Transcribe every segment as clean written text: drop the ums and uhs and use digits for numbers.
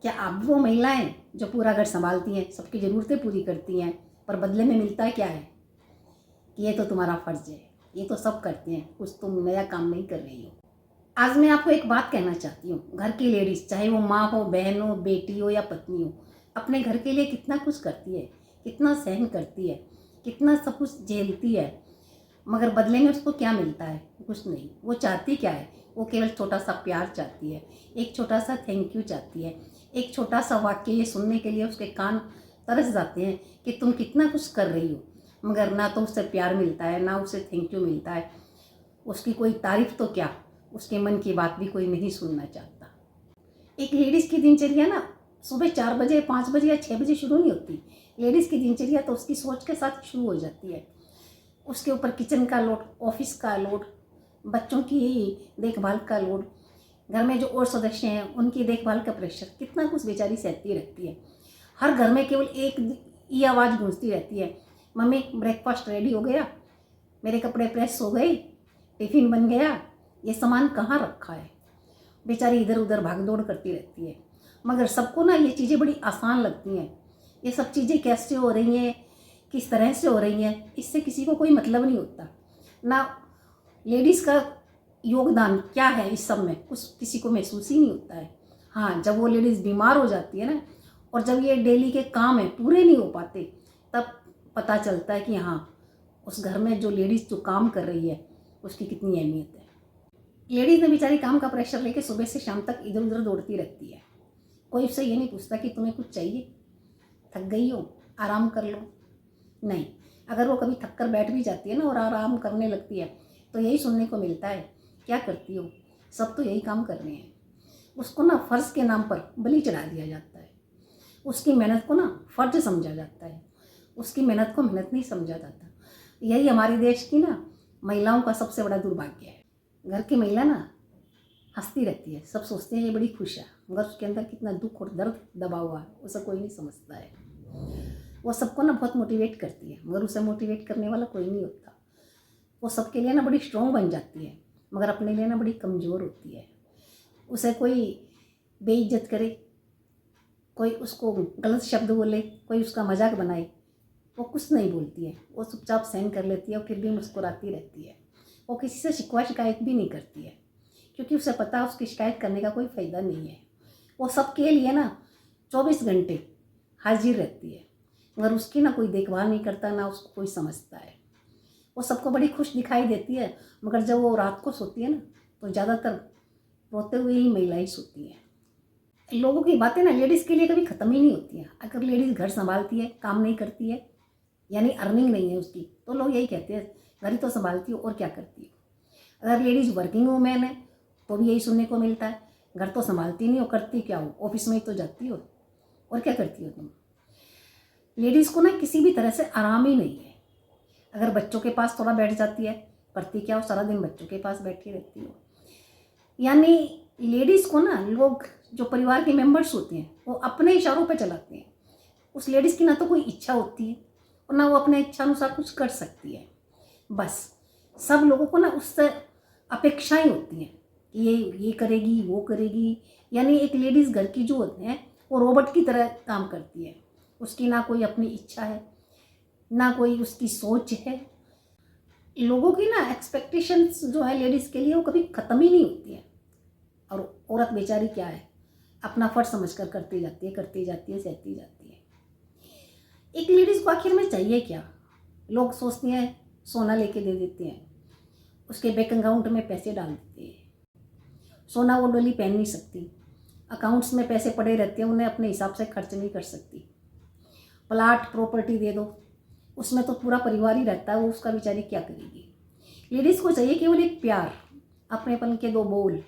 क्या आप भी वो महिलाएं जो पूरा घर संभालती हैं, सबकी ज़रूरतें पूरी करती हैं, पर बदले में मिलता क्या है कि ये तो तुम्हारा फ़र्ज़ है, ये तो सब करते हैं, कुछ तुम नया काम नहीं कर रही हो। आज मैं आपको एक बात कहना चाहती हूँ, घर की लेडीज़, चाहे वो माँ हो, बहन हो, बेटी हो या पत्नी हो, अपने घर के लिए कितना कुछ करती है, कितना सहन करती है, कितना सब कुछ झेलती है, मगर बदले में उसको क्या मिलता है? कुछ नहीं। वो चाहती क्या है? वो केवल छोटा सा प्यार चाहती है, एक छोटा सा थैंक यू चाहती है, एक छोटा सा वाक्य ये सुनने के लिए उसके कान तरस जाते हैं कि तुम कितना कुछ कर रही हो, मगर ना तो उससे प्यार मिलता है, ना उसे थैंक यू मिलता है। उसकी कोई तारीफ तो क्या, उसके मन की बात भी कोई नहीं सुनना चाहता। एक लेडीज़ की दिनचर्या ना सुबह 4 बजे, 5 बजे या 6 बजे शुरू नहीं होती। लेडीज़ की दिनचर्या तो उसकी सोच के साथ शुरू हो जाती है। उसके ऊपर किचन का लोड, ऑफिस का लोड, बच्चों की देखभाल का लोड, घर में जो और सदस्य हैं उनकी देखभाल का प्रेशर, कितना कुछ बेचारी सहती रहती है। हर घर में केवल एक ही आवाज़ गूंजती रहती है, मम्मी ब्रेकफास्ट रेडी हो गया, मेरे कपड़े प्रेस हो गए, टिफ़िन बन गया, ये सामान कहाँ रखा है। बेचारी इधर उधर भाग दौड़ करती रहती है, मगर सबको ना ये चीज़ें बड़ी आसान लगती हैं। ये सब चीज़ें कैसे हो रही हैं, किस तरह से हो रही हैं, इससे किसी को कोई मतलब नहीं होता। ना लेडीज़ का योगदान क्या है इस सब में, कुछ किसी को महसूस ही नहीं होता है। हाँ, जब वो लेडीज़ बीमार हो जाती है ना, और जब ये डेली के काम है पूरे नहीं हो पाते, तब पता चलता है कि हाँ, उस घर में जो लेडीज़ जो काम कर रही है उसकी कितनी अहमियत है। लेडीज़ ने बेचारी काम का प्रेशर लेके सुबह से शाम तक इधर उधर दौड़ती रहती है। कोई उससे ये नहीं पूछता कि तुम्हें कुछ चाहिए, थक गई हो, आराम कर लो। नहीं, अगर वो कभी थक कर बैठ भी जाती है ना और आराम करने लगती है, तो यही सुनने को मिलता है, क्या करती हो, सब तो यही काम कर रहे हैं। उसको ना फ़र्ज़ के नाम पर बलि चढ़ा दिया जाता है। उसकी मेहनत को ना फ़र्ज समझा जाता है, उसकी मेहनत को मेहनत नहीं समझा जाता। यही हमारे देश की ना महिलाओं का सबसे बड़ा दुर्भाग्य है। घर की महिला ना हंसती रहती है, सब सोचते हैं ये बड़ी खुश है, मगर उसके अंदर कितना दुख और दर्द दबा हुआ है उसे कोई नहीं समझता है। वो सबको ना बहुत मोटिवेट करती है, मगर उसे मोटिवेट करने वाला कोई नहीं होता। वो सबके लिए ना बड़ी स्ट्रॉन्ग बन जाती है, मगर अपने लिए ना बड़ी कमज़ोर होती है। उसे कोई बेइज्जत करे, कोई उसको गलत शब्द बोले, कोई उसका मजाक बनाए, वो कुछ नहीं बोलती है। वो चुपचाप सहन कर लेती है और फिर भी मुस्कुराती रहती है। वो किसी से शिकवा शिकायत भी नहीं करती है, क्योंकि उसे पता है उसकी शिकायत करने का कोई फ़ायदा नहीं है। वो सबके लिए ना 24 घंटे हाजिर रहती है, मगर उसकी ना कोई देखभाल नहीं करता, ना उसको कोई समझता है। वो सबको बड़ी खुश दिखाई देती है, मगर जब वो रात को सोती है ना, तो ज़्यादातर रोते हुए ही महिलाएं सोती हैं। लोगों की बातें ना लेडीज़ के लिए कभी ख़त्म ही नहीं होती हैं। अगर लेडीज़ घर संभालती है, काम नहीं करती है, यानी अर्निंग नहीं है उसकी, तो लोग यही कहते हैं घर ही तो संभालती हो और क्या करती हो। अगर लेडीज़ वर्किंग वूमेन है तो भी यही सुनने को मिलता है, घर तो संभालती नहीं हो, करती क्या हो, ऑफिस में ही तो जाती हो, और क्या करती हो तुम। लेडीज़ को ना किसी भी तरह से आराम ही नहीं है। अगर बच्चों के पास थोड़ा बैठ जाती है, करती क्या हो, सारा दिन बच्चों के पास बैठी रहती हो। यानी लेडीज़ को ना लोग जो परिवार के मेंबर्स होते हैं वो अपने इशारों पे चलाते हैं। उस लेडीज़ की ना तो कोई इच्छा होती है और ना वो अपने इच्छा अनुसार कुछ कर सकती है। बस सब लोगों को ना उससे अपेक्षाएं होती हैं कि ये करेगी, वो करेगी। यानी एक लेडीज़ घर की जो होती है वो रोबोट की तरह काम करती है। उसकी ना कोई अपनी इच्छा है, ना कोई उसकी सोच है। लोगों की ना एक्सपेक्टेशंस जो है लेडीज़ के लिए वो कभी ख़त्म ही नहीं होती है। और औरत बेचारी क्या है, अपना फर्ज समझकर करती जाती है, करती जाती है, सहती जाती है। एक लेडीज़ को आखिर में चाहिए क्या? लोग सोचते हैं सोना लेके दे देते हैं, उसके बैंक अकाउंट में पैसे डाल देते हैं। सोना वो डोली पहन नहीं सकती, अकाउंट्स में पैसे पड़े रहते हैं, उन्हें अपने हिसाब से खर्च नहीं कर सकती। प्लाट प्रॉपर्टी दे दो, उसमें तो पूरा परिवार ही रहता है, वो उसका बेचारी क्या करेगी। लेडीज़ को चाहिए केवल एक प्यार, अपनेपन के दो बोल।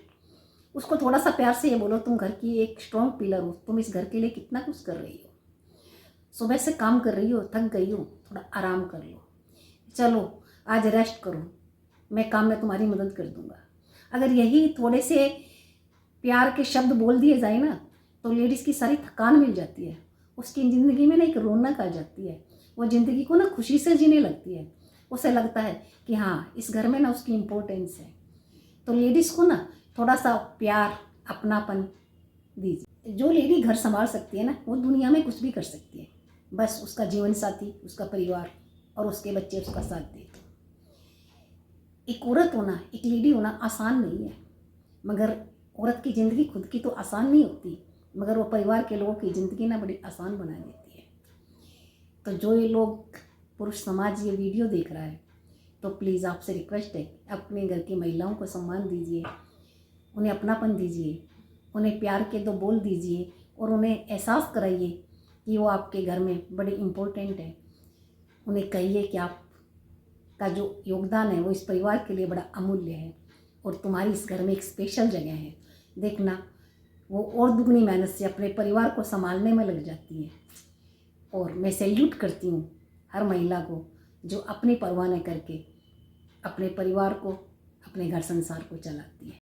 उसको थोड़ा सा प्यार से ये बोलो तुम घर की एक स्ट्रॉन्ग पिलर हो, तुम इस घर के लिए कितना कुछ कर रही हो, सुबह से काम कर रही हो, थक गई हो, थोड़ा आराम कर लो, चलो आज रेस्ट करो, मैं काम में तुम्हारी मदद कर दूंगा। अगर यही थोड़े से प्यार के शब्द बोल दिए जाए ना, तो लेडीज़ की सारी थकान मिल जाती है। उसकी ज़िंदगी में ना एक रौनक आ जाती है, वो ज़िंदगी को ना खुशी से जीने लगती है। उसे लगता है कि हाँ, इस घर में ना उसकी इम्पोर्टेंस है। तो लेडीज़ को ना थोड़ा सा प्यार, अपनापन दीजिए। जो लेडी घर संभाल सकती है ना, वो दुनिया में कुछ भी कर सकती है। बस उसका जीवन साथी, उसका परिवार और उसके बच्चे उसका साथ दे। एक औरत होना, एक लेडी होना आसान नहीं है, मगर औरत की ज़िंदगी खुद की तो आसान नहीं होती, मगर वो परिवार के लोगों की ज़िंदगी ना बड़ी आसान बना देती है। तो जो ये लोग पुरुष समाज ये वीडियो देख रहा है, तो प्लीज़ आपसे रिक्वेस्ट है, अपने घर की महिलाओं को सम्मान दीजिए, उन्हें अपनापन दीजिए, उन्हें प्यार के 2 बोल दीजिए और उन्हें एहसास कराइए कि वो आपके घर में बड़े इम्पोर्टेंट है। उन्हें कहिए कि आपका जो योगदान है वो इस परिवार के लिए बड़ा अमूल्य है और तुम्हारी इस घर में एक स्पेशल जगह है। देखना, वो और दुगनी मेहनत से अपने परिवार को संभालने में लग जाती है। और मैं सैल्यूट करती हूँ हर महिला को जो अपनी परवाह न करके अपने परिवार को, अपने घर संसार को चलाती है।